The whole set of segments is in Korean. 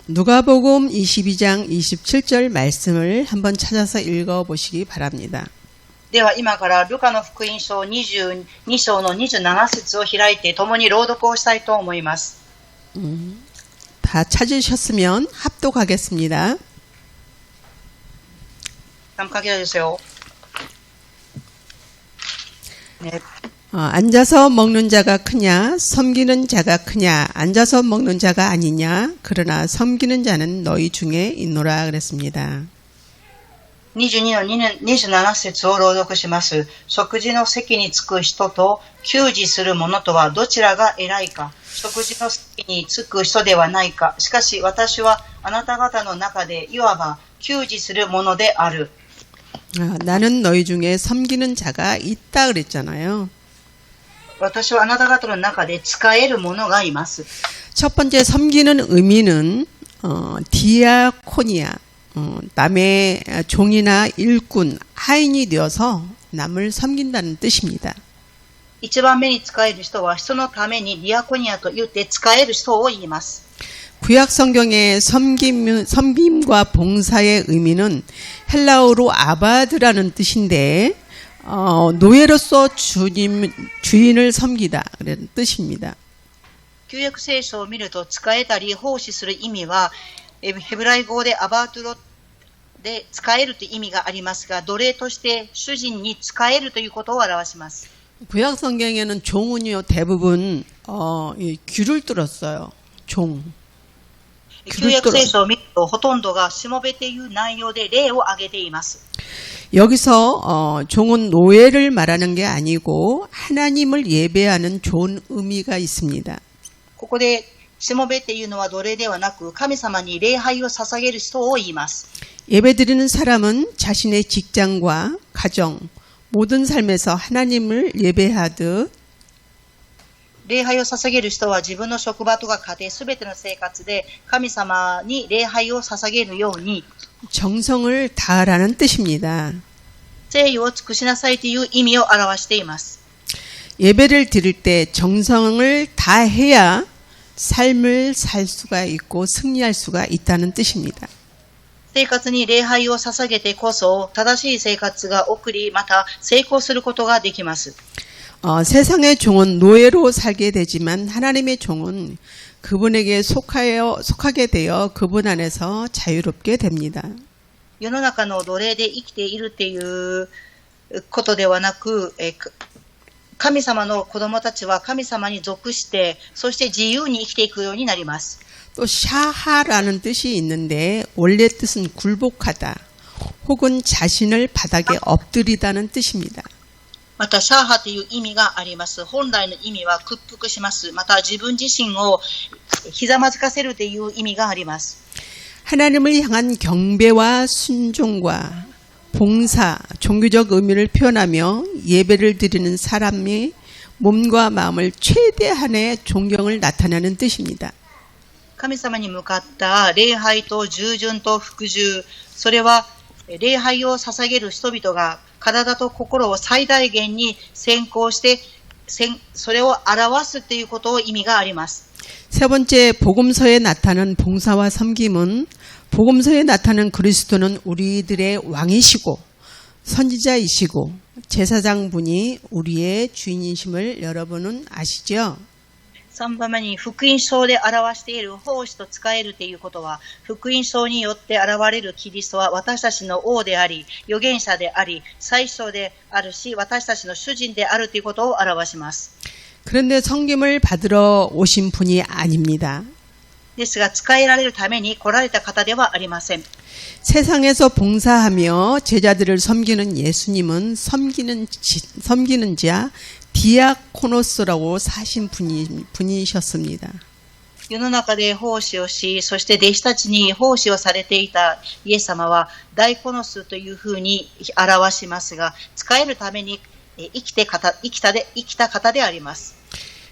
누가복음 22장 27절 말씀을 한번 찾아서 읽어보시기 바랍니다. では今からルカの福音書22章の27節を開いて共に朗読をしたいと思います。 다 찾으셨으면 합독하겠습니다. 감사합니다. 네. 앉아서 먹는 자가 크냐 섬기는 자가 크냐 앉아서 먹는 자가 아니냐 그러나 섬기는 자는 너희 중에 있노라 그랬습니다. 22の27節を朗読します。食事の席に着く人と給仕する者とはどちらが偉いか。食事の席に着く人ではないか。しかし私はあなた方の中でいわば給仕する者である。 나는 너희 중에 섬기는 자가 있다 그랬잖아요. 私はあなた方の中で使える者がいます。 첫 번째 섬기는 의미는 디아코니아 남의 종이나 일꾼 하인이 되어서 남을 섬긴다는 뜻입니다. 一番目に使える人は人のためにディアコニアと言って使える人を言います。 구약 성경의 섬김과 봉사의 의미는 헬라어로 아바드라는 뜻인데 노예로서 주인을 섬기다 그런 뜻입니다. 旧約聖書を見ると使えたり奉仕する意味はヘブライ語でアバートロで使えるという意味がありますが、奴隷として主人に使えるということを表します。 구약 성경에는 종은요 대부분 귀를 뚫었어요. 종. 旧約聖書を見るとほとんどがしもべという内容で例を挙げています。 여기서 종은 노예를 말하는 게 아니고 하나님을 예배하는 좋은 의미가 있습니다. ここでしもべというのは奴隷ではなく神様に礼拝を捧げる人を言います。 예배드리는 사람은 자신의 직장과 가정 모든 삶에서 하나님을 예배하듯 礼拝を捧げる人は自分の職場とか家庭すべての生活で神様に礼拝を捧げるように 정성을 다하라는 뜻입니다. 誠意を尽くしなさいという意味を表しています。 예배를 드릴 때 정성을 다해야 삶을 살 수가 있고 승리할 수가 있다는 뜻입니다. 生活に礼拝を捧げてこそ正しい生活が送りまた成功することができます。 세상의 종은 노예로 살게 되지만 하나님의 종은 그분에게 속하게 되어 그분 안에서 자유롭게 됩니다. 世の中の奴隷で生きているっていうことではなく、神様の子供たちは神様に属してそして自由に生きていくようになります。 또 샤하라는 뜻이 있는데 원래 뜻은 굴복하다 혹은 자신을 바닥에 엎드리다는 뜻입니다. またシャーハという意味があります。本来の意味は屈服します。また自分自身をひざまずかせるという意味があります。 하나님을 향한 경배와 순종과 봉사, 종교적 의미를 표현하며 예배를 드리는 사람의 몸과 마음을 최대한의 존경을 나타내는 뜻입니다. 神様に向かった礼拝と従順と服従、それは礼拝を捧げる人々が体と心を最大限に先行してそれを表すということを意味があります。 세 번째 복음서에 나타난 봉사와 섬김은 복음서에 나타난 그리스도는 우리들의 왕이시고 선지자이시고 제사장분이 우리의 주인이심을 여러분은 아시죠? 3番目に福音書で表している奉仕と使えるということは福音書によって現れるキリストは私たちの王であり預言者であり最初であるし私たちの主人であるということを表します。 그런데 섬김을 받으러 오신 분이 아닙니다. ですが使えられるために来られた方ではありません。 세상에서 봉사하며 제자들을 섬기는 예수님은 섬기는 자 디아코노스라고 사신 분이셨습니다. 世の中で奉仕をし、そして弟子たちに奉仕をされていたイエス様はダイコノスというふうに表しますが、使えるために生きた方であります。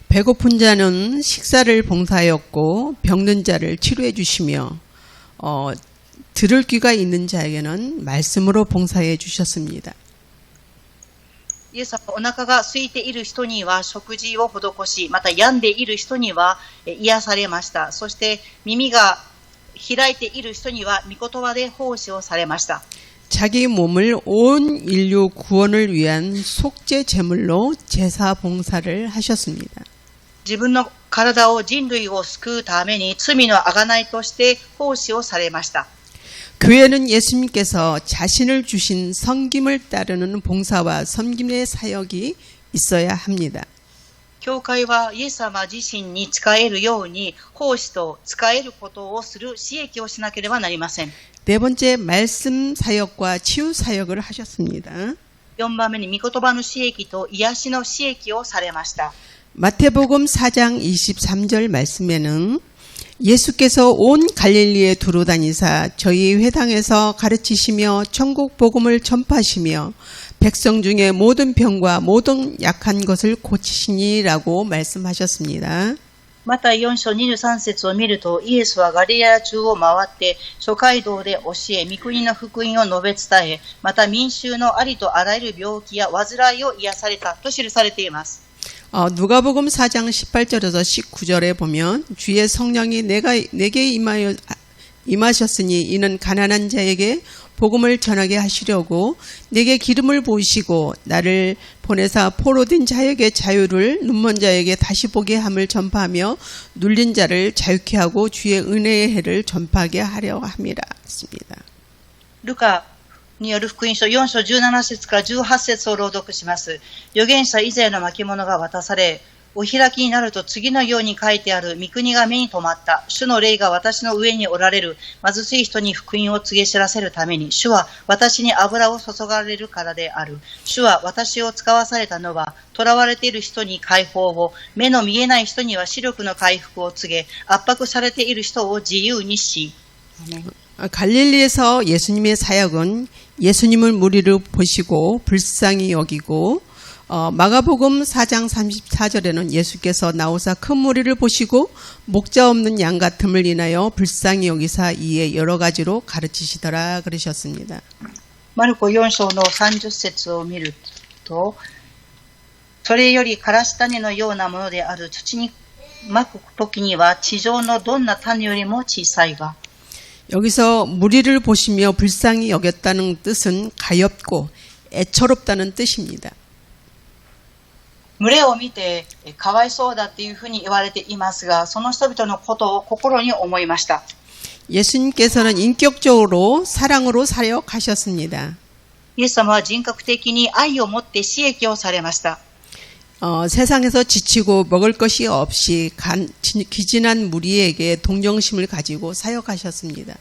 배고픈 자는 식사를 봉사하였고 병든 자를 치료해 주시며 들을 귀가 있는 자에게는 말씀으로 봉사해 주셨습니다. イエス様はお腹が空いている人には食事を施し、また病んでいる人には癒されました。そして耳が開いている人には御言葉で奉仕をされました。 자기 몸을 온 인류 구원을 위한 속죄 제물로 제사 봉사를 하셨습니다. 自分の体を人類を救うために罪の贖いとして奉仕をされました。 교회는 예수님께서 자신을 주신 섬김을 따르는 봉사와 섬김의 사역이 있어야 합니다. 教会はイエス様自身に仕えるように奉仕と仕えることをする使役をしなければなりません。 네 번째 말씀 사역과 치유 사역을 하셨습니다. 4番目に御言葉の使役と癒しの使役をされました。 마태복음 4장 23절 말씀에는 예수께서 온 갈릴리에 두루 다니사 저희 회당에서 가르치시며 천국 복음을 전파하시며 백성 중에 모든 병과 모든 약한 것을 고치시니라고 말씀하셨습니다. また4章23節を見ると、イエスはガリラヤ中を回って、諸街道で教え、御国の福音を述べ伝え、また民衆のありとあらゆる病気や患いを癒されたと記されています。 누가복음 4장 18절에서 19절에 보면 주의 성령이 내게 임하셨으니 이는 가난한 자에게 복음을 전하게 하시려고 내게 기름을 부으시고 나를 보내사 포로된 자에게 자유를 눈먼 자에게 다시 보게 함을 전파하며 눌린 자를 자유케 하고 주의 은혜의 해를 전파하게 하려 함이라 했습니다. ルカによる福音書4章17節から18節を朗読します。預言者イザヤの巻物が渡され、お開きになると次のように書いてある御国が目に留まった。主の霊が私の上におられる貧しい人に福音を告げ知らせるために、主は私に油を注がれるからである。主は私を使わされたのは、囚われている人に解放を、目の見えない人には視力の回復を告げ、圧迫されている人を自由にし。 갈릴리에서 예수님의 사역은 예수님을 무리를 보시고 불쌍히 여기고 마가복음 4장 34절에는 예수께서 나오사 큰 무리를 보시고 목자 없는 양 같음을 인하여 불쌍히 여기사 이에 여러 가지로 가르치시더라 그러셨습니다. マルコ4章の30節を見ると、それよりからし種のようなものである土にまくときには地上のどんな種よりも小さいが。 여기서 무리를 보시며 불쌍히 여겼다는 뜻은 가엾고 애처롭다는 뜻입니다. 群れを見てかわいそうだっていうふうに言われていますが、その人々のことを心に思いました。 예수님께서는 인격적으로 사랑으로 사역하셨습니다. イエス様は人格的に愛を持って使役をされました。 세상에서 지치고 먹을 것이 없이 기진한 무리에게 동정심을 가지고 사역하셨습니다.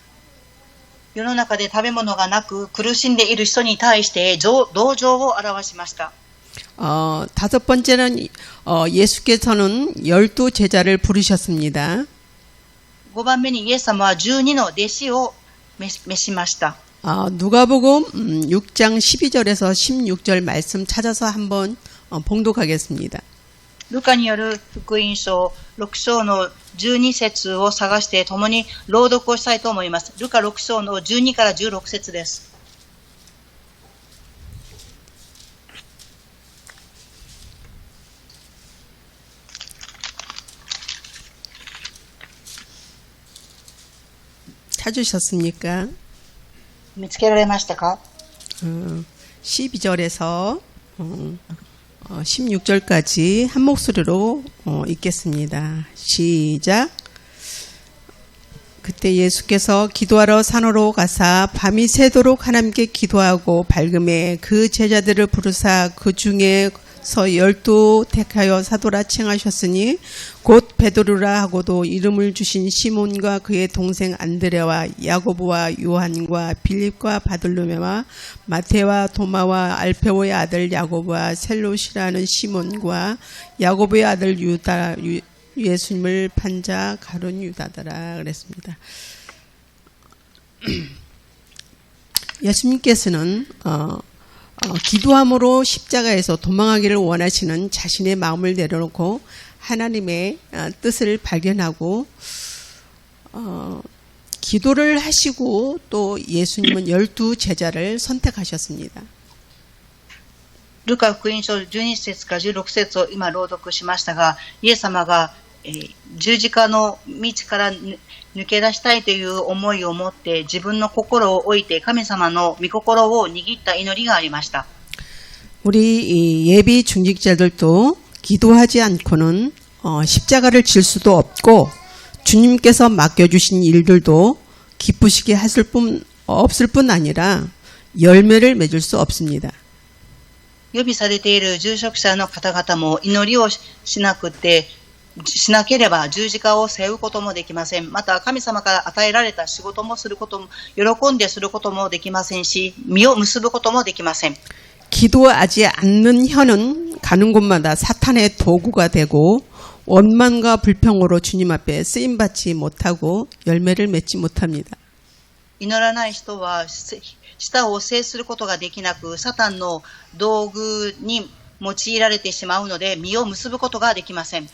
世の中で食べ物がなく苦しんでいる人に対して同情を表しました。 다섯 번째는 예수께서는 12 제자를 부르셨습니다. 5番目にイエス様は12の弟子を召しました。 누가복음 6장 12절에서 16절 말씀 찾아서 한번 봉독하겠습니다. ルカによる福音書6章の12節を探して共に朗読をしたいと思います。ルカ6章の12から16節です。 찾으셨습니까? 見つけられましたか？ 12절에서 16절까지 한 목소리로 읽겠습니다. 시작. 그때 예수께서 기도하러 산으로 가사 밤이 새도록 하나님께 기도하고 밝음에 그 제자들을 부르사 그 중에서 12 택하여 사도라 칭하셨으니 곧 베드로라 하고도 이름을 주신 시몬과 그의 동생 안드레와 야고보와 요한과 빌립과 바돌로메와 마테와 도마와 알페오의 아들 야고보와 셀롯이라는 시몬과 야고보의 아들 유다 예수님을 판자 가룟 유다더라 그랬습니다. 예수님께서는 기도함으로 십자가에서 도망하기를 원하시는 자신의 마음을 내려놓고 하나님의 뜻을 발견하고 기도를 하시고 또 예수님은 12 제자를 선택하셨습니다. ルカ福音書12節から16節を今朗読しましたが、イエス様が十字架の道から抜け出したいという思いを持って自分の心を置いて神様の御心を握った祈りがありました。 우리 이 예비 중직자들도 기도하지 않고는 십자가를 질 수도 없고 주님께서 맡겨주신 일들도 기쁘시게 없을 뿐 아니라 열매를 맺을 수 없습니다. 予備されている住職者の方々も祈りをしなければ十字架を背負うこともできません。また神様から与えられた仕事もすることも、喜んですることもできませんし、実を結ぶこともできません。 기도하지 않는 혀는 가는 곳마다 사탄의 도구가 되고 원만과 불평으로 주님 앞에 쓰임받지 못하고 열매를 맺지 못합니다. 祈らない人は舌を制することができなく、サタンの道具に用いられてしまうので、実を結ぶことができません。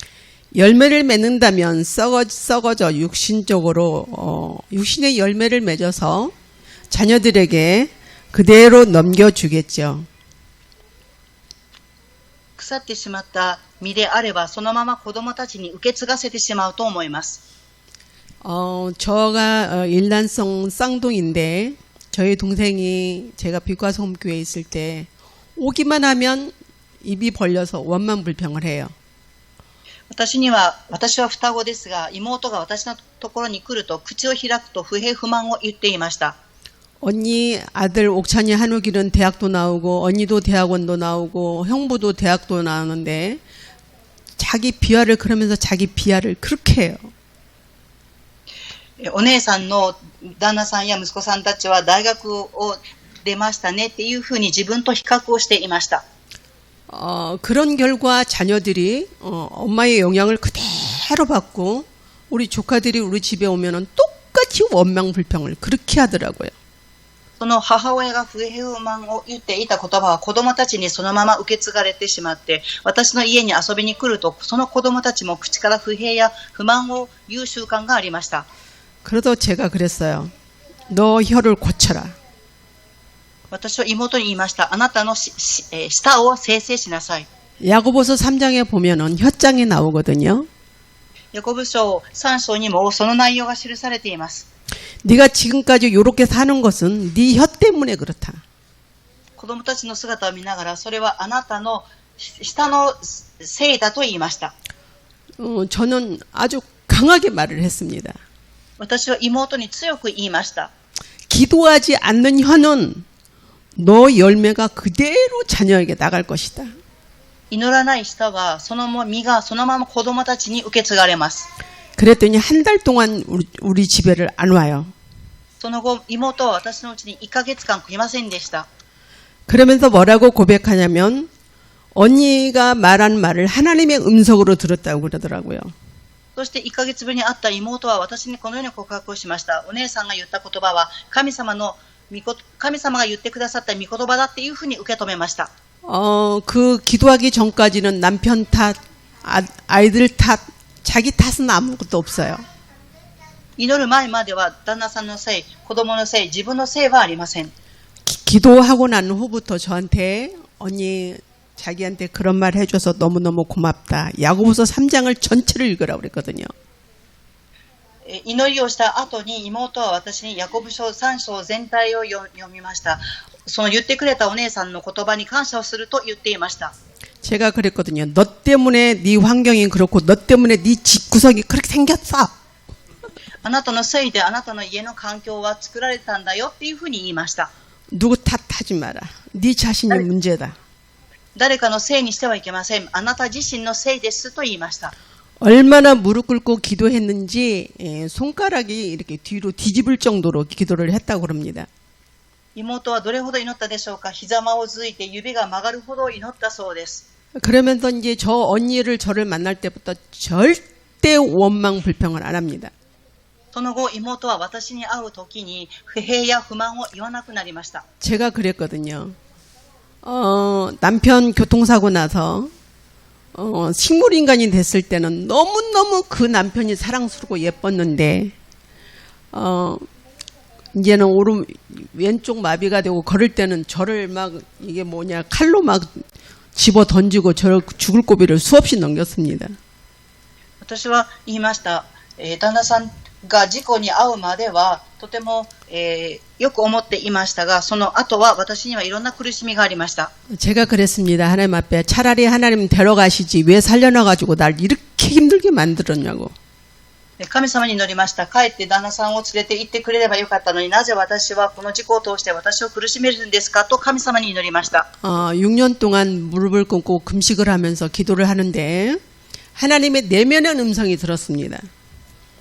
열매를 맺는다면 썩어져 육신적으로 육신의 열매를 맺어서 자녀들에게 그대로 넘겨주겠죠. 腐ってしまった実であれば、そのまま子供たちに受け継がせてしまうと思います。 저가 일란성 쌍둥이인데 저희 동생이 제가 빛과성교회에 있을 때 오기만 하면 입이 벌려서 원만불평을 해요. 私は双子ですが、妹が私のところに来ると口を開くと不平不満を言っていました。 언니 아들 옥찬이 한우길은 대학도 나오고 언니도 대학원도 나오고 형부도 대학도 나오는데 자기 비하를 그러면서 자기 비하를 그렇게 해요. お姉さんの旦那さんや息子さんたちは大学を出ましたねっていうふうに自分と比較をしていました。 그런 결과 자녀들이 엄마의 영향을 그대로 받고 우리 조카들이 우리 집에 오면은 똑같이 원망불평을 그렇게 하더라고요. その母親が不平不満を言っていた言葉は子供たちにそのまま受け継がれてしまって、私の家に遊びに来るとその子供たちも口から不平や不満を言う習慣がありました。 그래도 제가 그랬어요. 너 혀를 고쳐라. 私は妹に言いました。あなたの舌を清々しなさい。 야고보서 3장에 보면은 혀장이 나오거든요. ヤコブ書3章にもその内容が記されています。 네가 지금까지 이렇게 사는 것은 네 혀 때문에 그렇다. 子供たちの姿を見ながら、それはあなたの舌のせいだと言いました。 저는 아주 강하게 말을 했습니다. 私は妹に強く言いました。 기도하지 않는 혀는 너 열매가 그대로 자녀에게 나갈 것이다. 祈らない舌はその実がそのまま子供たちに受け継がれます。 그랬더니 한 달 동안 우리 집에를 안 와요. その後、妹は私のうちに1ヶ月間来ませんでした。 그러면서 뭐라고 고백하냐면 언니가 말한 말을 하나님의 음성으로 들었다고 그러더라고요. そして1ヶ月ぶりに会った妹は私にこのように告白をしました。お姉さんが言った言葉は神様が言ってくださった御言葉だっていうふうに受け止めました。 그 기도하기 전까지는 남편 탓, 아이들 탓, 자기 탓은 아무것도 없어요. 祈る前までは旦那さんのせい、子供のせい、自分のせいはありません。 기도하고 난 후부터 저한테 언니 자기한테 그런 말 해줘서 너무너무 고맙다. 야고보서 3장을 전체를 읽으라고 그랬거든요. 祈りをした後に妹は私にヤコブ書3章全体を読みました。その言ってくれたお姉さんの言葉に感謝をすると言っていました。 제가 그랬거든요. 너 때문에 네 환경이 그렇고 너 때문에 네 집구석이 그렇게 생겼어. あなたのせいであなたの家の環境は作られたんだよっていうふうに言いました。 누구 탓하지 마라. 네 자신이 문제다. 誰かのせいにしてはいけません。あなた自身のせいですと言いました。 얼마나 무릎 꿇고 기도했는지 손가락이 이렇게 뒤로 뒤집을 정도로 기도를 했다고 그럽니다. 妹はどれほど祈ったでしょうか。膝間をづいて指が曲がるほど祈ったそうです。 그러면서 이제 저 언니를 저를 만날 때부터 절대 원망 불평을 안 합니다. その後、妹は私に会うときに不平や不満を言わなくなりました。 제가 그랬거든요. 남편 교통사고 나서 식물인간이 됐을 때는 너무너무 그 남편이 사랑스럽고 예뻤는데 이제는 왼쪽 마비가 되고 걸을 때는 저를 막 이게 뭐냐 칼로 막 집어 던지고 저 죽을 고비를 수없이 넘겼습니다. 私は言いました。旦那さんが事故に遭うまでは、とても、よく思っていましたが、その後は私にはいろんな苦しみがありました。 제가 그랬습니다. 하나님 앞에 차라리 하나님 데려가시지 왜 살려놔가지고 날 이렇게 힘들게 만들었냐고. 神様に祈りました。帰って旦那さんを連れて行ってくれればよかったのになぜ私はこの事故を通して私を苦しめるんですかと神様に祈りました。 6년 동안 무릎을 꿇고 금식을 하면서 기도를 하는데 하나님의 내면의 음성이 들었습니다.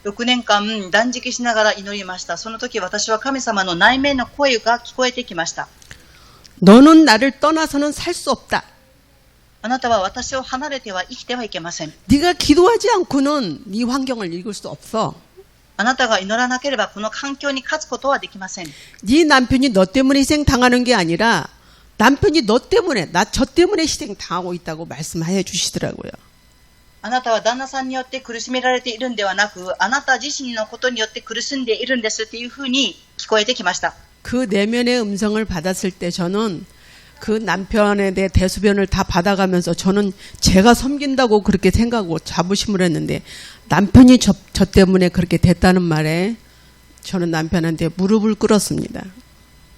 6年間断食しながら祈りました。その時私は神様の内面の声が聞こえてきました。 너는 나를 떠나서는 살 수 없다. あなたは私を離れては生きてはいけません。 네가 기도하지 않고는 네 환경을 읽을 수 없어. あなたが祈らなければこの環境に勝つことはできません。 네 남편이 너 때문에 희생당하는 게 아니라 남편이 너 때문에 저 때문에 희생당하고 있다고 말씀해 주시더라고요. あなたは旦那さんによって苦しめられているんではなく、あなた自身のことによって苦しんでいるんですっていうふうに聞こえてきました。 그 내면의 음성을 받았을 때 저는 그 남편에 대해 대수변을 다 받아가면서 저는 제가 섬긴다고 그렇게 생각하고 자부심을 했는데 남편이 저 때문에 그렇게 됐다는 말에 저는 남편한테 무릎을 꿇었습니다.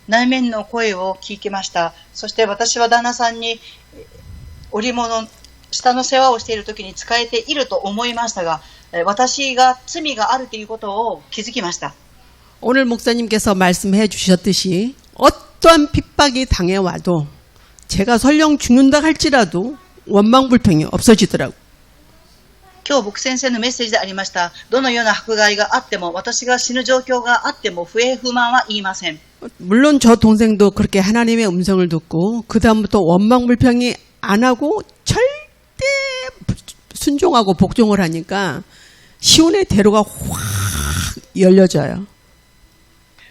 内面の声を聞きました。そして私は旦那さんに織物、下の世話をしている時に仕えていると思いましたが、私が罪があるということを気づきました。 오늘 목사님께서 말씀해 주셨듯이 어떠한 핍박이 당해와도 제가 설령 죽는다 할지라도 원망불평이 없어지더라고요. 今日僕先生のメッセージでありました。どのような迫害があっても、私が死ぬ状況があっても不平不満は言いません。 물론 저 동생도 그렇게 하나님의 음성을 듣고 그 다음부터 원망불평이 안 하고 절대 순종하고 복종을 하니까 시온의 대로가 확 열려져요.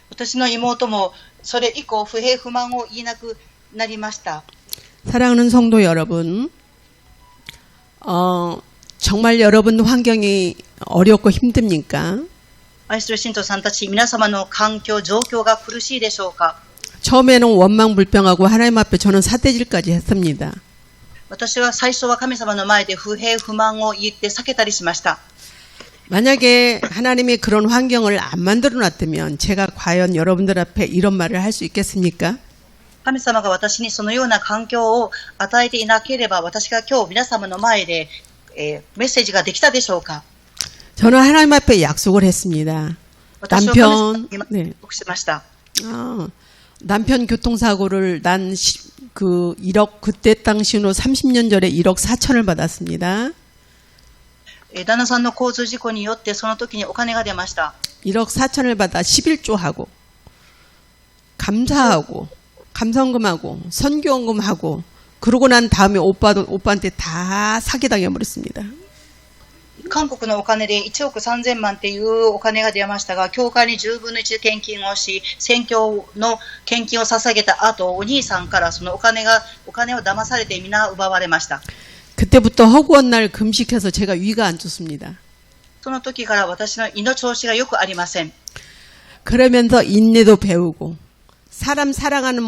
私の妹もそれ以降不平不満を言いなくなりました。 사랑하는 성도 여러분, 정말 여러분 환경이 어렵고 힘듭니까? 愛する信徒さんたち、皆様の環境、状況が苦しいでしょうか？ 처음에는 원망불평하고 하나님 앞에 저는 사대질까지 했습니다. 私は最初は神様の前で不平不満を言って避けたりしました。 만약에 하나님이 그런 환경을 안 만들어 놨다면 제가 과연 여러분들 앞에 이런 말을 할 수 있겠습니까? 神様が私にそのような環境を与えていなければ、私が今日皆様の前で、メッセージができたでしょうか？ 저는 하나님 앞에 약속을 했습니다. 私は神様 남편, に 네. 約束しました。 남편 교통사고를 난 그 1억, 그때 당시로 30년 전에 1억 4천을 받았습니다. 旦那さんの交通事故によってその時にお金が出ました。 1억 4천을 받아 11조하고 감사하고 감성금하고 선교원금하고 그러고 난 다음에 오빠한테 다 사기당해버렸습니다. 韓国のお金で1億3000万っていうお金が出ましたが、教会に10分の1献金をし、宣教の献金を捧げた後、お兄さんからそのお金を騙されて皆奪われました。 그때부터 허구한 날 금식해서 제가 위가 안 좋습니다. その時から私の胃の調子がよくありません。 그러면서 인내도 배우고 사람 사랑하는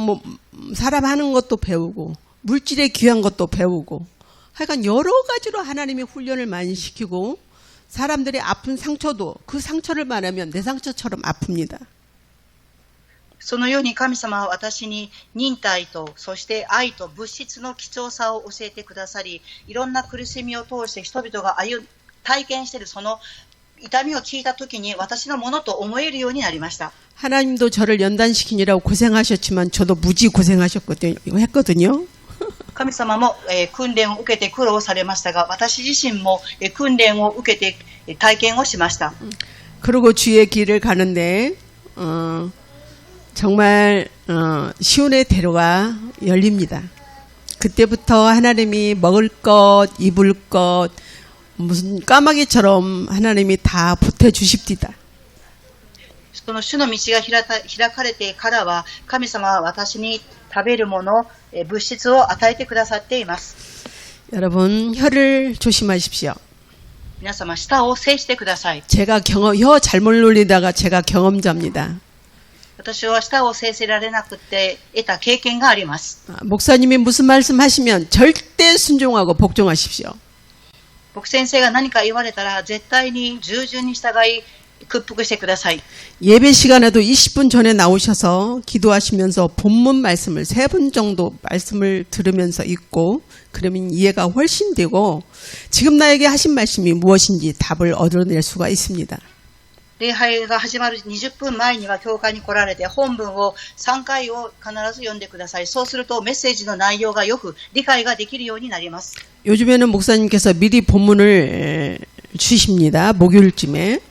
사람 하는 것도 배우고 물질에 귀한 것도 배우고 하여간 여러 가지로 하나님이 훈련을 많이 시키고 사람들의 아픈 상처도 그 상처를 말하면 내 상처처럼 아픕니다. そのように神様は私に忍耐と、そして愛と物質の貴重さを教えてくださり、いろんな苦しみを通して人々が体験しているその痛みを聞いたときに私のものと思えるようになりました。 하나님도 저를 연단시키느라고 고생하셨지만 저도 무지 고생했거든요. 神様も、訓練を受けて苦労されましたが、私自身も、訓練を受けて、体験をしました。 그리고 주의 길을 가는데 정말 시온의 대로가 열립니다. 그때부터 하나님이 먹을 것, 입을 것 무슨 까마귀처럼 하나님이 다 보태주십니다. その主の道が開かれてからは、神様は私に食べるもの、物質を与えてくださっています。 여러분 혀를 조심하십시오. 皆様舌を制してください。 제가 혀 잘못 놀리다가 제가 경험자입니다. 私は舌を制せられなくて得た経験があります。 목사님이 무슨 말씀하시면 절대 순종하고 복종하십시오. 牧先生が何か言われたら絶対に従順に従い屈服してください。 예배 시간에도 20분 전에 나오셔서 기도하시면서 본문 말씀을 3분 정도 말씀을 들으면서 읽고 그러면 이해가 훨씬 되고 지금 나에게 하신 말씀이 무엇인지 답을 얻어낼 수가 있습니다. 礼拝が始まる20分前には教会に来られて本文を3回を必ず読んでください。そうするとメッセージの内容がよく理解ができるようになります。 요즘에는 목사님께서 미리 본문을 주십니다. 목요일쯤에.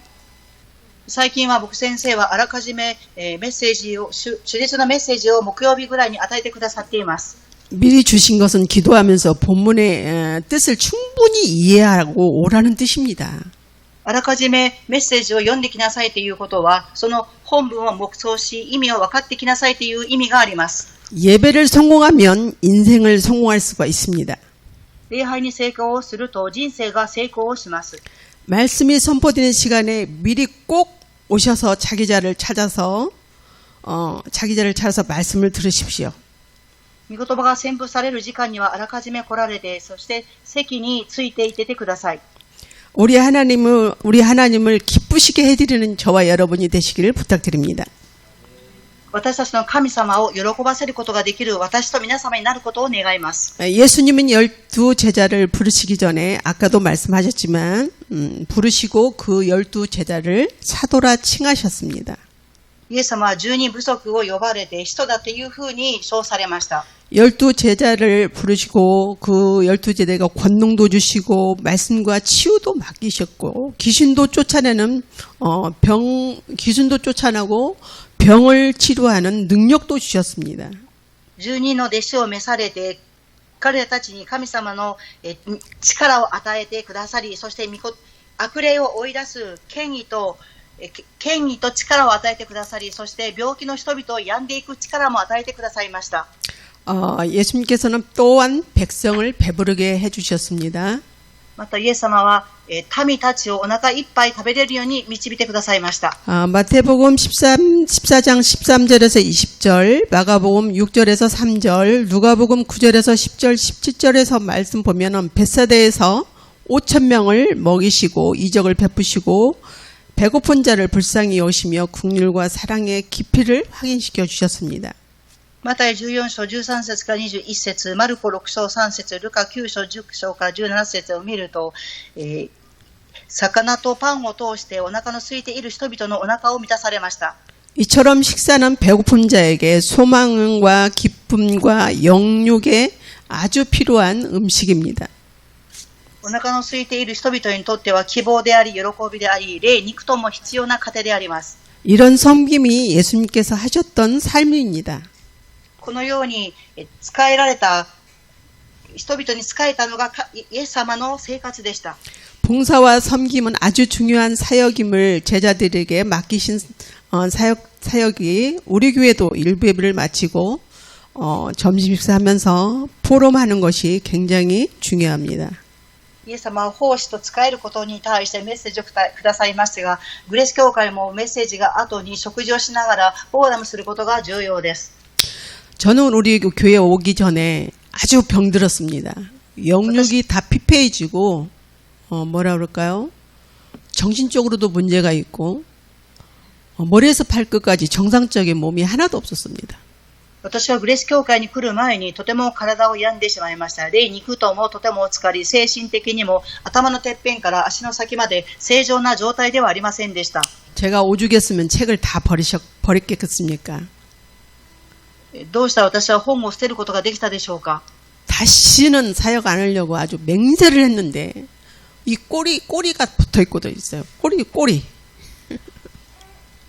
最近は牧先生はあらかじめメッセージを主日のメッセージを木曜日ぐらいに与えてくださっています。 미리 주신 것은 기도하면서 본문의 뜻을 충분히 이해하고 오라는 뜻입니다. あらかじめメッセージを読んできなさいということは、その本文を黙想し、意味を分かってきなさいという意味があります。 예배를 성공하면 인생을 성공할 수가 있습니다. 礼拝に成功をすると人生が成功をします。 말씀이 선포되는 시간에 미리 꼭 오셔서 자기자를 찾아서 말씀을 들으십시오. 御言葉が宣布される時間にはあらかじめ来られて、そして席についていててください。 우리 하나님을 기쁘시게 해드리는 저와 여러분이 되시기를 부탁드립니다. 私たちの神様を喜ばせることができる私と皆様になることを願います。 예수님은 12 제자를 부르시기 전에 아까도 말씀하셨지만 부르시고 그 12 제자를 사도라 칭하셨습니다. イエス様は12部族を呼ばれて使徒だというふうに称されました。 12 제자를 부르시고 그 12 제자가 권능도 주시고 말씀과 치유도 맡기셨고 귀신도 쫓아내고 병을 치료하는 능력도 주셨습니다. 12の弟子を召されて、彼らたちに神様の力を与えてくださり、そして悪霊を追い出す権威と力を与えてくださり、そして病気の人々を病んでいく力も与えてくださいました。 예수님께서는 또한 백성을 배부르게 해주셨습니다. またイエス様は民たちをお腹いっぱい食べれるように導いてくださいました。 마태복음 14장 13절에서 20절, 마가복음 6절에서 3절, 누가복음 9절에서 10절, 17절에서 말씀 보면은 벳사다에서 5,000명을 먹이시고 이적을 베푸시고 배고픈 자를 불쌍히 여기시며 긍휼과 사랑의 깊이를 확인시켜 주셨습니다. マタイ14章13節から21節、マルコ6章3節、ルカ9章10章から17節を見ると、魚とパンを通してお腹の空いている人々のお腹を満たされました。 이처럼 식사는 배고픈 자에게 소망과 기쁨과 영육에 아주 필요한 음식입니다. お腹の空いている人々にとっては希望であり、喜びであり、霊肉とも必要な糧であります。 이런 섬김이 예수님께서 하셨던 삶입니다. このように使えられた人々に使えたのがイエス様の生活でした。 봉사와 섬김은 아주 중요한 사역임을 제자들에게 맡기신 사역이 우리 교회도 일부 예배를 마치고 점심 식사하면서 포럼하는 것이 굉장히 중요합니다. イエス様は奉仕と使えることに対してメッセージをくださいましたが、グレース教会もメッセージが後に食事をしながらフォーラムすることが重要です。 저는 우리 교회 오기 전에 아주 병들었습니다. 영육이 다 피폐해지고 뭐라 그럴까요? 정신적으로도 문제가 있고 머리에서 발끝까지 정상적인 몸이 하나도 없었습니다. 私はグレース教会に来る前にとても体を病んでしまいました。霊肉ともとても疲れ、精神的にも頭のてっぺんから足の先まで正常な状態ではありませんでした。 제가 오죽했으면 책을 다 버렸겠습니까? どうしたら私は本を捨てることができたでしょうか。 다시는 사역 안 하려고 아주 맹세를 했는데 이 꼬리가 붙어 있고 있어요. 꼬리.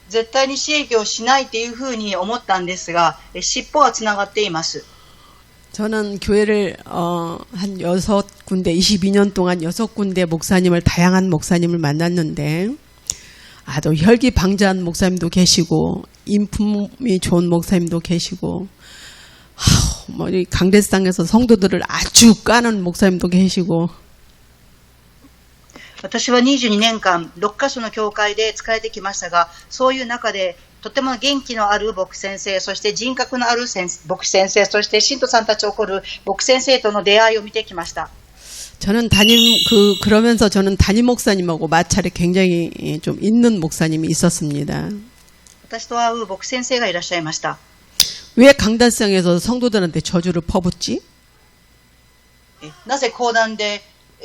絶対に私益をしないというふうに思ったんですが、尻尾はつながっています。 저는 교회를 한 6군데 22년 동안 6군데 다양한 목사님을 만났는데 아주 혈기방자한 목사님도 계시고 인품이 좋은 목사님도 계시고 이 강대상에서 성도들을 아주 까는 목사님도 계시고 私は22年間6カ所の教会で仕えてきましたが、そういう中でとても元気のある牧先生、そして人格のある牧先生、そして信徒さんたちを怒る牧先生との出会いを見てきました。 저는 그러면서 저는 담임 목사님하고 마찰이 굉장히 좀 있는 목사님이 있었습니다. 私と会う牧師先生がいらっしゃいました。 왜 강단성에서 성도들한테 저주를 퍼붓지? なぜ講談で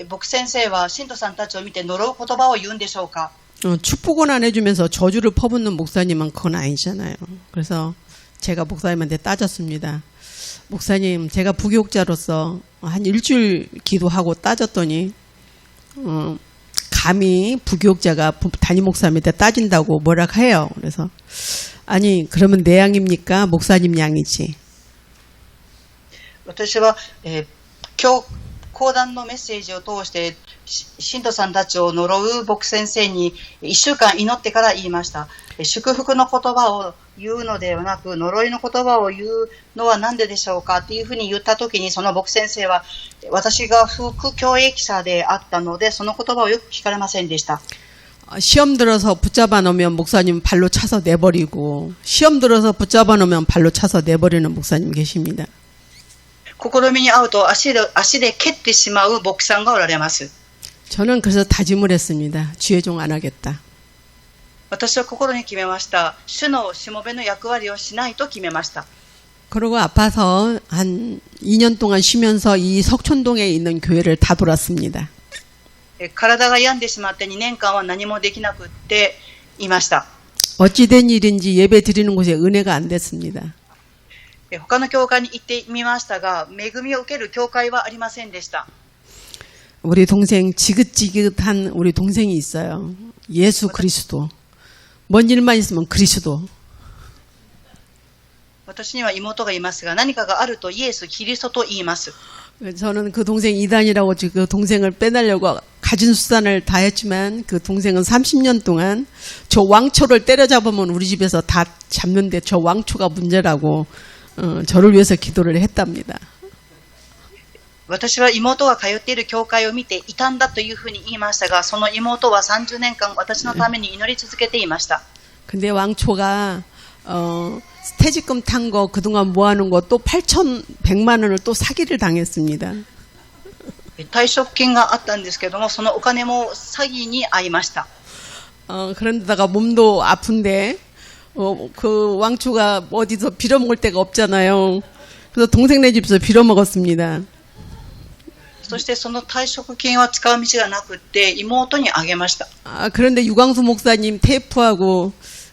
牧師先生は信徒さんたちを見て呪う言葉を言うんでしょうか。 축복은 안 해주면서 저주를 퍼붓는 목사님은 그건 아니잖아요. 그래서 제가 목사님한테 따졌습니다. 목사님, 제가 부교육자로서 한 일주일 기도하고 따졌더니 감히 부교육자가 담임 목사님한테 따진다고 뭐라 해요. 그래서 아니 그러면 내 양입니까? 목사님 양이지. 私は、今日講談のメッセージを通して信徒さんたちを呪う牧師先生に1週間祈ってから言いました。祝福の言葉を言うのではなく呪いの言葉を言うのは何ででしょうかっていうふうに言ったときに、その牧師先生は私が副教育者であったのでその言葉をよく聞かれませんでした。 시험 들어서 붙잡아 놓으면 목사님 발로 차서 내버리고 시험 들어서 붙잡아 놓으면 발로 차서 내버리는 목사님 계십니다. 試みに遭うと足で蹴ってしまう牧師さんがおられます。 저는 그래서 다짐을 했습니다. 주의종 안 하겠다. 私は心に決めました。主のしもべの役割をしないと決めました。 그러고 아파서 한 2년 동안 쉬면서 이 석촌동에 있는 교회를 다 돌았습니다. 体が病んでしまって2年間は何もできなくっていました。 어찌된 일인지 예배 드리는 곳에 은혜가 안 됐습니다. 他の教会に行ってみましたが、恵みを受ける教会はありませんでした。 우리 동생 지긋지긋한 우리 동생이 있어요. 예수 그리스도. 뭔 일만 있으면 그리스도. 私には妹がいますが、何かがあるとイエス、キリストと言います。 저는 그 동생 이단이라고 그 동생을 빼내려고 가진 수단을 다 했지만 그 동생은 30년 동안 저 왕초를 때려잡으면 우리 집에서 다 잡는데 저 왕초가 문제라고 저를 위해서 기도를 했답니다. 私は妹が通っている教会を見て異端だというふうに言いましたが、その妹は30年間私のために祈り続けていました。 근데 왕초가 퇴직금 탄 거 그동안 모아놓은 거 또 8,100만 원을 또 사기를 당했습니다. 退職金があったんですけども、そのお金も詐欺に遭いました。 그런데다가 몸도 아픈데 그 왕초가 어디서 빌어먹을 데가 없잖아요. 그래서 동생네 집에서 빌어먹었습니다. そしてその退職金は使う道がなくって妹にあげました。 그런데 유광수 목사님 테이프하고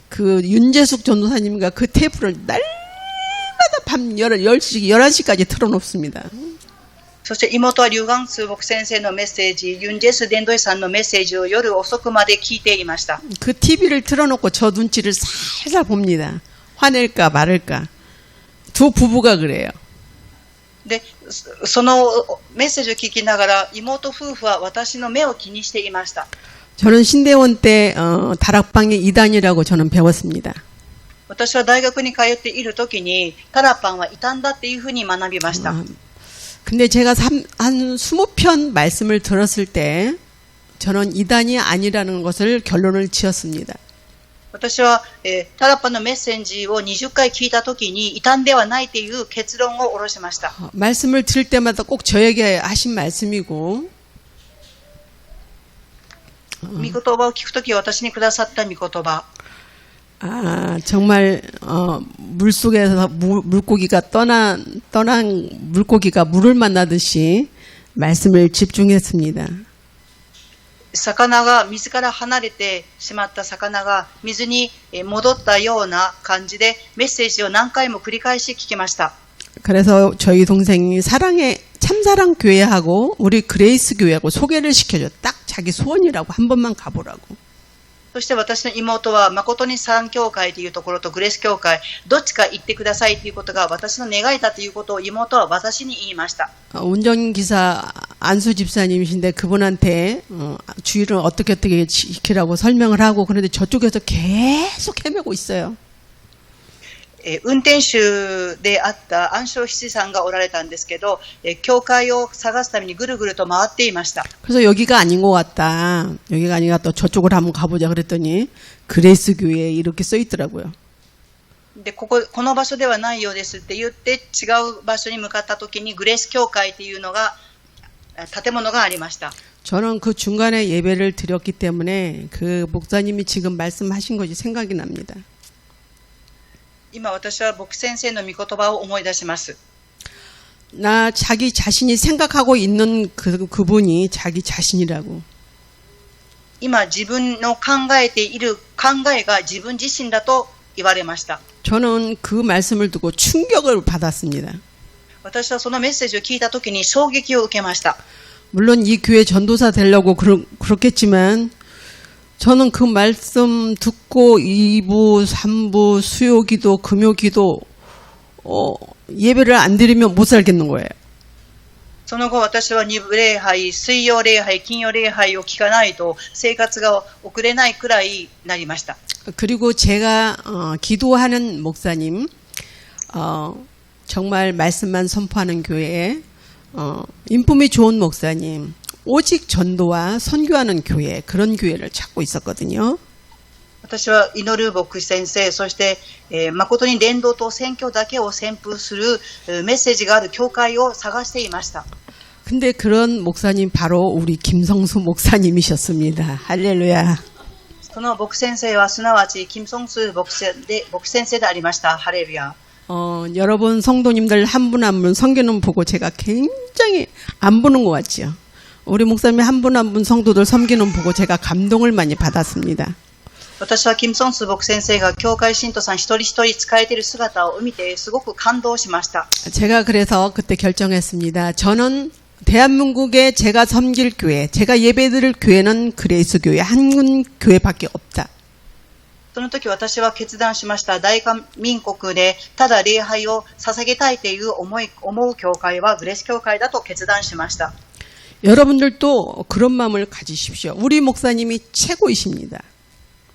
그 윤재숙 전도사님과 그 테이프를 날마다 밤 11시까지 틀어놓습니다. そして妹は劉元通牧先生のメッセージ、ユンジェス伝道師さんのメッセージを夜遅くまで聞いていました。 그 TV를 틀어놓고 저 눈치를 살살 봅니다. 화낼까 말을까. 두 부부가 그래요. で、そのメッセージを聞きながら妹夫婦は私の目を気にしていました。 저는 신대원 때 다락방의 이단이라고 저는 배웠습니다. 私は大学に通っている時にタラパンは異端だっていうふうに学びました。 근데 제가 한 20편 말씀을 들었을 때 저는 이단이 아니라는 것을 결론을 지었습니다. 私は、タラパンのメッセージを20回聞いた時に異端ではないという結論を下ろしました。 말씀을 들을 때마다 꼭 저에게 하신 말씀이고 御言葉を聞くとき私にくださった御言葉。 정말 물속에서 물고기가 떠난 물고기가 물을 만나듯이 말씀을 집중했습니다. 魚が水から離れてしまった魚が水に戻ったような感じでメッセージを何回も繰り返し聞きました。 그래서 저희 동생이 참사랑 교회하고 우리 그레이스 교회하고 소개를 시켜줘. 딱 자기 소원이라고 한 번만 가보라고. そして私の妹は誠に三教会というところとグレース教会どっちか行ってくださいということが私の願いだということを妹は私に言いました。 운전기사 안수 집사님이신데 그분한테 주의를 어떻게 지키라고 설명을 하고 그런데 저쪽에서 계속 헤매고 있어요. 運転手であった安昌七さんがおられたんですけど、教会を探すためにぐるぐると回っていました。 그래서 여기가 아닌 것 같다. 여기가 아니라 또 저쪽으로 한번 가보자 그랬더니 그레이스 교회에 이렇게 써 있더라고요. で、この場所ではないようですって言って違う場所に向かった時にグレース教会っていうのが建物がありました。 저는 그 중간에 예배를 드렸기 때문에 그 목사님이 지금 말씀하신 것이 생각이 납니다. 今私は牧先生の御言葉を思い出します。 나 자기 자신이 생각하고 있는 그분이 자기 자신이라고. 今自分の考えている考えが自分自身だと言われました。 저는 그 말씀을 듣고 충격을 받았습니다. 私はそのメッセージを聞いたときに衝撃を受けました。 물론 이 교회 전도사 되려고 그렇겠지만 저는 그 말씀 듣고 2부, 3부, 수요기도, 금요기도 예배를 안 드리면 못 살겠는 거예요. その後私は2部礼拝、水曜礼拝、金曜礼拝を聞かないと生活が送れないくらいになりました。 그리고 제가 기도하는 목사님, 정말 말씀만 선포하는 교회에 인품이 좋은 목사님, 오직 전도와 선교하는 교회, 그런 교회를 찾고 있었거든요. 私は祈る牧師先生、そして、誠に伝道と宣教だけを宣布するメッセージがある教会を探していました。 근데 그런 목사님 바로 우리 김성수 목사님이셨습니다. 할렐루야. その牧先生はすなわち金正ス牧先生でありました。ハレルヤ。 여러분 성도님들 한 분 한 분 섬기는 보고 제가 굉장히 안 보는 것 같죠. 우리 목사님 한 분 한 분 성도들 섬기는 보고 제가 감동을 많이 받았습니다. 私は金正ス牧先生が教会信徒さん一人一人仕えている姿を見てすごく感動しました。 제가 그래서 그때 결정했습니다. 저는 대한민국에 제가 섬길 교회, 제가 예배드릴 교회는 그레이스 교회 한 교회밖에 없다. その時私は決断しました。大民国でただ礼拝を捧げたいという思う教会はグレース教会だと決断しました。 여러분들도 그런 마음을 가지십시오. 우리 목사님이 최고이십니다.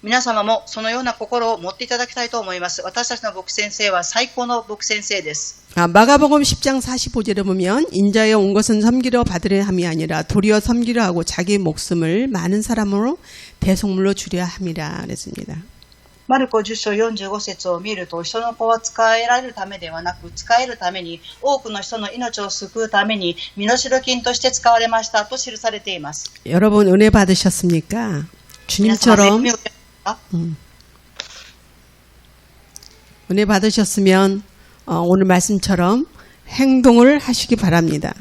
皆様もそのような心を持っていただきたいと思います。私たちの牧先生は最高の牧先生です。 마가복음 10장 45절에 보면 인자에 온 것은 섬기려 받으려 함이 아니라 도리어 섬기려 하고 자기 목숨을 많은 사람으로 대속물로 주려 함이라 그랬습니다. マルコ10章45節を見ると、人の子は使えられるためではなく、使えるために、多くの人の命を救うために、身代金として使われましたと記されています。 여러분 은혜 받으셨습니까? 주님처럼 은혜 받으셨으면 오늘 말씀처럼 행동을 하시기 바랍니다.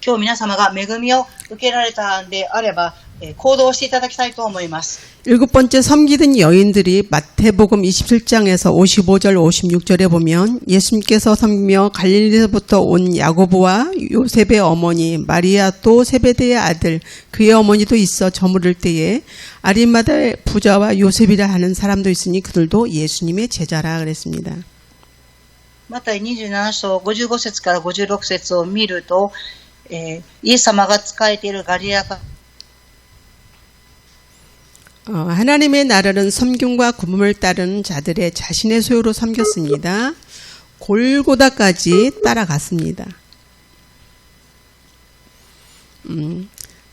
今日皆様が恵みを受けられたんであれば、行動していただきたいと思います。 일곱 번째 섬기던 여인들이 마태복음 27장에서 55절 56절에 보면 예수님께서 섬기며 갈릴리에서부터 온 야고보와 요셉의 어머니 마리아 또 세베대의 아들 그의 어머니도 있어 저물을 때에 아리마다의 부자와 요셉이라 하는 사람도 있으니 그들도 예수님의 제자라 그랬습니다. マタイ27章55節から56節を見ると、イエス様が仕えているガリラヤ 하나님의 나라는 섬김과 구름을 따르는 자들의 자신의 소유로 섬겼습니다. 골고다까지 따라갔습니다.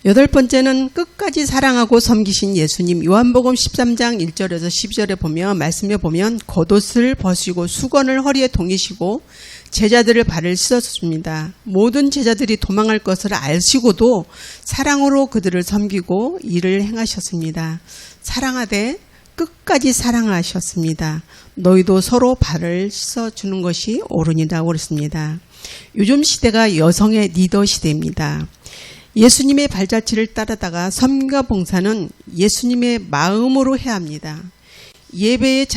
여덟 번째는 끝까지 사랑하고 섬기신 예수님. 요한복음 13장 1절에서 12절에 보면 말씀에 보면 겉옷을 벗으시고 수건을 허리에 동이시고 제자들을 발을 씻었습니다. 모든 제자들이 도망할 것을 아시고도 사랑으로 그들을 섬기고 일을 행하셨습니다. 사랑하되 끝까지 사랑하셨습니다. 너희도 서로 발을 씻어주는 것이 옳으니라고 그랬습니다. 요즘 시대가 여성의 리더 시대입니다. 예수님의 발자취를 따르다가 섬과 봉사는 예수님의 마음으로 해야 합니다. 예배의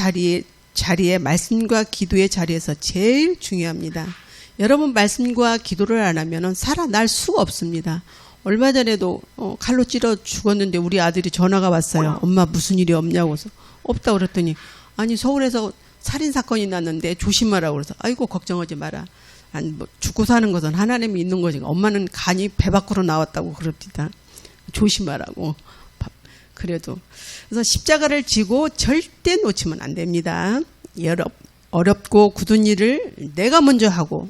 자리에 말씀과 기도의 자리에서 제일 중요합니다. 여러분 말씀과 기도를 안 하면 살아날 수가 없습니다. 얼마 전에도 칼로 찔러 죽었는데 우리 아들이 전화가 왔어요. 엄마 무슨 일이 없냐고 해서 없다고 그랬더니 아니 서울에서 살인사건이 났는데 조심하라고 그래서 아이고 걱정하지 마라. 아니 뭐 죽고 사는 것은 하나님이 있는 거지. 엄마는 간이 배 밖으로 나왔다고 그럽니다. 조심하라고. 그래도 그래서 십자가를 지고 절대 놓치면 안 됩니다. 어렵고 굳은 일을 내가 먼저 하고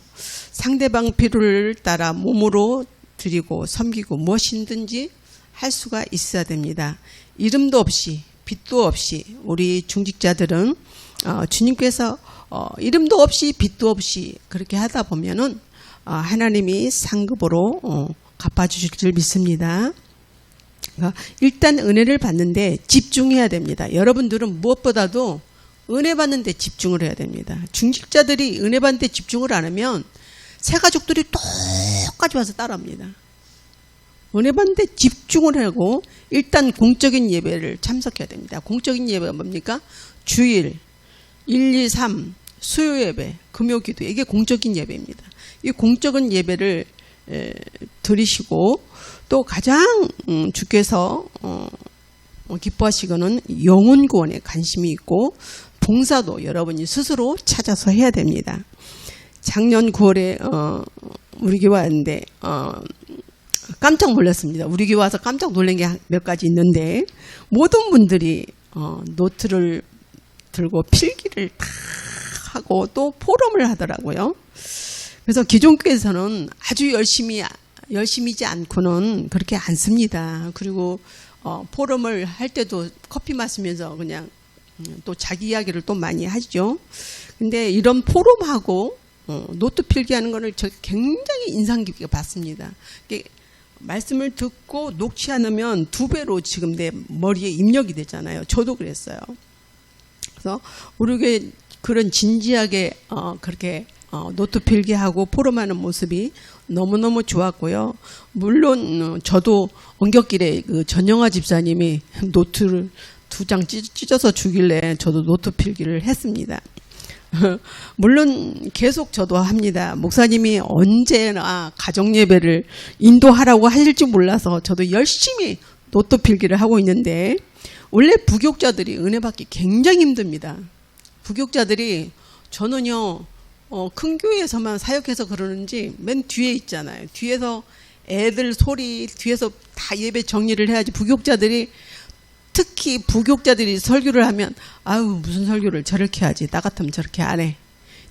상대방 필요를 따라 몸으로 드리고 섬기고 무엇이든지 할 수가 있어야 됩니다. 이름도 없이 빛도 없이 우리 중직자들은 주님께서 이름도 없이 빛도 없이 그렇게 하다 보면은 하나님이 상급으로 갚아주실 줄 믿습니다. 그러니까 일단 은혜를 받는데 집중해야 됩니다. 여러분들은 무엇보다도 은혜 받는데 집중을 해야 됩니다. 중직자들이 은혜 받는데 집중을 안 하면 새 가족들이 똑같이 와서 따라합니다. 은혜 받는데 집중을 하고 일단 공적인 예배를 참석해야 됩니다. 공적인 예배가 뭡니까? 주일, 1, 2, 3, 수요 예배, 금요 기도, 이게 공적인 예배입니다. 이 공적인 예배를 드리시고 또 가장 주께서 기뻐하시고는 영혼 구원에 관심이 있고 봉사도 여러분이 스스로 찾아서 해야 됩니다. 작년 9월에 우리 교회 왔는데 깜짝 놀랐습니다. 우리 교회 와서 깜짝 놀란 게 몇 가지 있는데 모든 분들이 노트를 들고 필기를 다 하고 또 포럼을 하더라고요. 그래서 기존 교회에서는 아주 열심히지 않고는 그렇게 안 씁니다. 그리고 포럼을 할 때도 커피 마시면서 그냥 또 자기 이야기를 또 많이 하죠. 근데 이런 포럼하고 노트 필기하는 거를 저 굉장히 인상 깊게 봤습니다. 말씀을 듣고 녹취 않으면 2배로 지금 내 머리에 입력이 되잖아요. 저도 그랬어요. 그래서 우리 교회 그런 진지하게 그렇게 노트 필기하고 포럼하는 모습이 너무너무 좋았고요. 물론 저도 엉겹길에 그 전영아 집사님이 노트를 2장 찢어서 주길래 저도 노트 필기를 했습니다. 물론 계속 저도 합니다. 목사님이 언제나 가정예배를 인도하라고 하실지 몰라서 저도 열심히 노트 필기를 하고 있는데 원래 부교육자들이 은혜 받기 굉장히 힘듭니다. 부교육자들이 저는요 큰 교회에서만 사역해서 그러는지 맨 뒤에 있잖아요. 뒤에서 애들 소리 뒤에서 다 예배 정리를 해야지. 부교육자들이 특히 부교육자들이 설교를 하면 아유 무슨 설교를 저렇게 하지, 나 같으면 저렇게 안 해.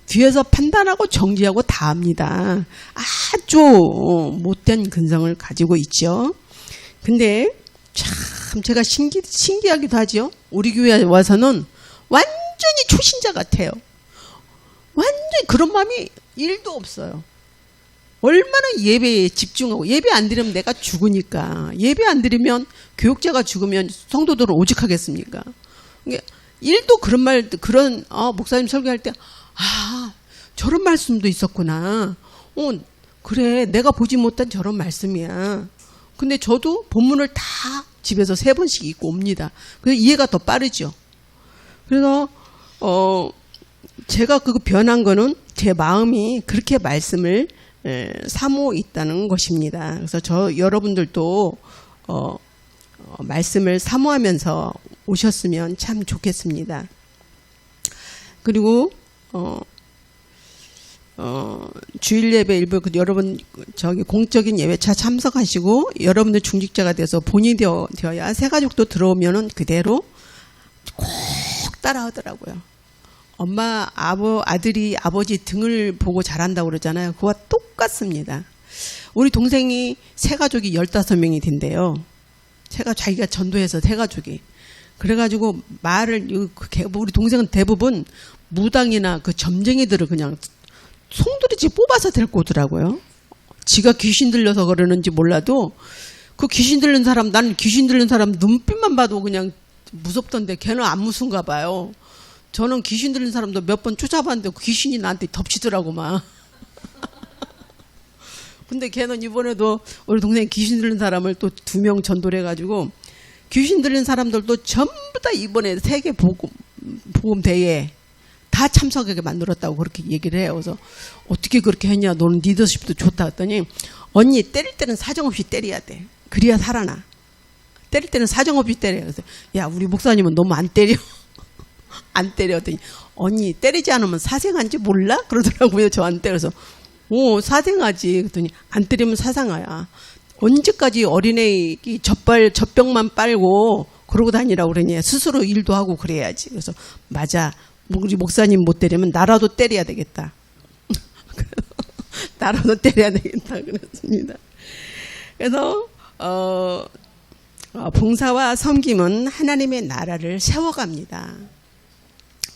뒤에서 판단하고 정지하고 다 합니다. 아주 못된 근성을 가지고 있죠. 근데 참 제가 신기하기도 하죠. 우리 교회에 와서는 완전히 초신자 같아요. 완전히 그런 마음이 1도 없어요. 얼마나 예배에 집중하고, 예배 안 드리면 내가 죽으니까, 예배 안 드리면 교육자가 죽으면 성도들은 오직하겠습니까? 1도 그런 말, 목사님 설교할 때 저런 말씀도 있었구나. 그래, 내가 보지 못한 저런 말씀이야. 근데 저도 본문을 다 집에서 3번씩 읽고 옵니다. 그래서 이해가 더 빠르죠. 그래서 제가 그거 변한 거는 제 마음이 그렇게 말씀을 사모 있다는 것입니다. 그래서 여러분들도 말씀을 사모하면서 오셨으면 참 좋겠습니다. 그리고 주일 예배 일부 여러분 공적인 예배차 참석하시고 여러분들 중직자가 돼서 본인이 되어야 새 가족도 들어오면은 그대로 꼭 따라하더라고요. 엄마, 아들이 아버지 등을 보고 자란다고 그러잖아요. 그와 똑같습니다. 우리 동생이 새 가족이 15명이 된대요. 자기가 전도해서 새 가족이. 그래가지고 우리 동생은 대부분 무당이나 그 점쟁이들을 그냥 송두리째 뽑아서 데리고 오더라고요. 지가 귀신 들려서 그러는지 몰라도 그 귀신 들린 사람, 난 귀신 들린 사람 눈빛만 봐도 그냥 무섭던데 걔는 안 무슨가 봐요. 저는 귀신 들린 사람도 몇 번 쫓아봤는데 귀신이 나한테 덮치더라고 막. 근데 걔는 이번에도 우리 동생이 귀신 들린 사람을 또 2명 전도를 해가지고 귀신 들린 사람들도 전부 다 이번에 세계 복음 대회에 다 참석하게 만들었다고 그렇게 얘기를 해요. 그래서 어떻게 그렇게 했냐, 너는 리더십도 좋다 했더니 언니 때릴 때는 사정없이 때려야 돼. 그래야 살아나. 때릴 때는 사정없이 때려. 그래서 야 우리 목사님은 너무 안 때려. 안 때렸더니 언니 때리지 않으면 사생한지 몰라? 그러더라고요 저한테. 그래서 사생하지. 그랬더니 안 때리면 사상아야. 언제까지 어린애기 젖병만 빨고 그러고 다니라고 그러냐. 스스로 일도 하고 그래야지. 그래서 맞아. 우리 목사님 못 때리면 나라도 때려야 되겠다. 나라도 때려야 되겠다 그랬습니다. 그래서 봉사와 섬김은 하나님의 나라를 세워갑니다.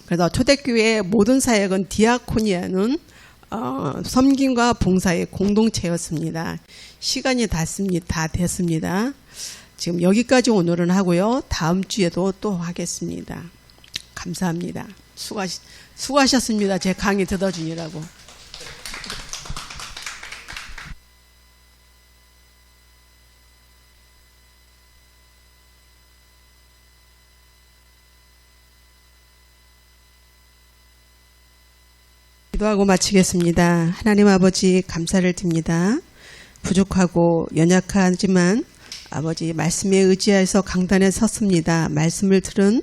그래서 초대교회의 모든 사역은 디아코니아는 섬김과 봉사의 공동체였습니다. 시간이 다 됐습니다. 지금 여기까지 오늘은 하고요. 다음 주에도 또 하겠습니다. 감사합니다. 수고하셨습니다. 제 강의 들어주느라고. 기도하고 마치겠습니다. 하나님 아버지 감사를 드립니다. 부족하고 연약하지만 아버지 말씀에 의지해서 강단에 섰습니다. 말씀을 들은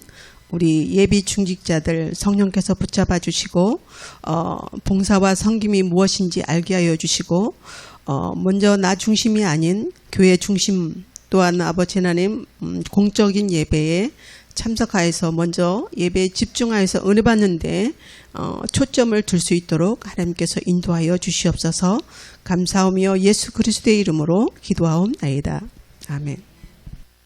우리 예비 중직자들 성령께서 붙잡아 주시고 봉사와 섬김이 무엇인지 알게 하여 주시고 먼저 나 중심이 아닌 교회 중심 또한 아버지 하나님 공적인 예배에 참석하여서 먼저 예배에 집중하여서 은혜 받는데 초점을 둘 수 있도록 하나님께서 인도하여 주시옵소서. 감사하며 예수 그리스도의 이름으로 기도하옵나이다. 아멘.